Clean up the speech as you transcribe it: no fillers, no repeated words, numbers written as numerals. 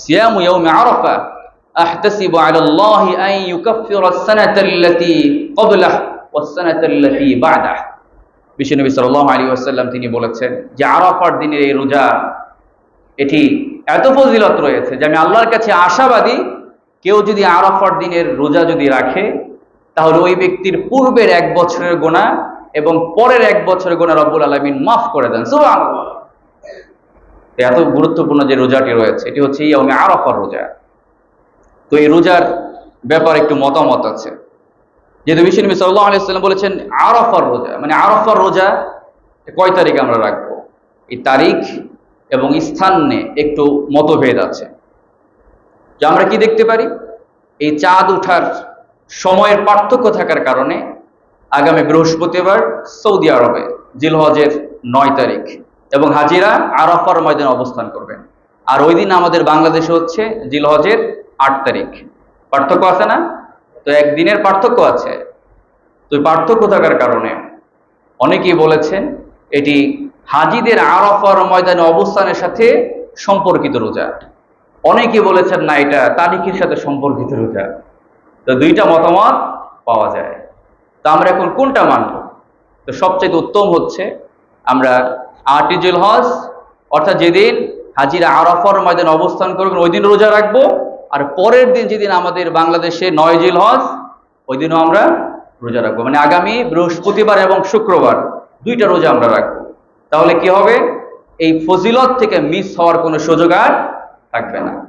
সিয়ামু ইয়াউমি আরাফা আহতাসিবু আলাল্লাহি আন ইউকাফফিরা আস-সানাতা আল্লাতী ক্বাবলাহু ওয়াস-সানাতা আল্লাতী বা'দাহু। বিশ্বনবী সাল্লাল্লাহু আলাইহি ওয়াসাল্লাম তিনি বলেছেন যে আরাফার দিনের এই রোজা এটি এত ফজিলত রয়েছে যে আমি আল্লাহর কাছে আশাবাদী, কেউ যদি আরাফার দিনের রোজা যদি রাখে তাহলে ওই ব্যক্তির পূর্বের 1 বছরের গুনাহ এবং পরের 1 বছরের গুনাহ রব্বুল আলামিন মাফ করে দেন। সুবহানাল্লাহ। এত গুরুত্বপূর্ণ যে রোজাটি রয়েছে এটি হচ্ছে ইয়াউমে আরাফার রোজা। তো এই রোজার ব্যাপারে একটু মতামত আছে। যেহেতু বিশ্বনবী সাল্লাল্লাহু আলাইহি ওয়াসাল্লাম বলেছেন আরাফার রোজা, মানে আরাফার রোজা কয় তারিখে আমরা রাখবো, এই তারিখ এবং স্থান নিয়ে একটু মতভেদ আছে। যে আমরা কি দেখতে পারি, এই চাঁদ ওঠার সময়ের পার্থক্য থাকার কারণে আগামী বৃহস্পতিবার সৌদি আরবে জিলহজের 9 তারিখ এবং হাজিরা আরাফার ময়দানে অবস্থান করবেন, আর ওই দিন আমাদের বাংলাদেশে হচ্ছে জিলহজের 8 তারিখ। পার্থক্য আছে না? তো একদিনের পার্থক্য আছে। তো পার্থক্য থাকার কারণে অনেকেই বলেছেন এটি হাজিদের আরাফার ময়দানে অবস্থানের সাথে সম্পর্কিত রোজা, অনেকে বলেছেন না এটা তারিখের সাথে সম্পর্কিত রোজা। তো দুইটা মতামত পাওয়া যায়। তো আমরা এখন কোনটা মানব? তো সবচেয়ে উত্তম হচ্ছে আমরা 8 জিলহজ অর্থাৎ যেদিন হাজিরা আরাফার ময়দানে অবস্থান করবেন ওই দিন রোজা রাখবো, আর পরের দিন যেদিন আমাদের বাংলাদেশে 9 জিলহজ ওই দিনও আমরা রোজা রাখবো, মানে আগামী বৃহস্পতিবার এবং শুক্রবার 2টা রোজা আমরা রাখবো। তাহলে কি হবে, এই ফজিলত থেকে মিস হওয়ার কোনো সুযোগ আর থাকবে না।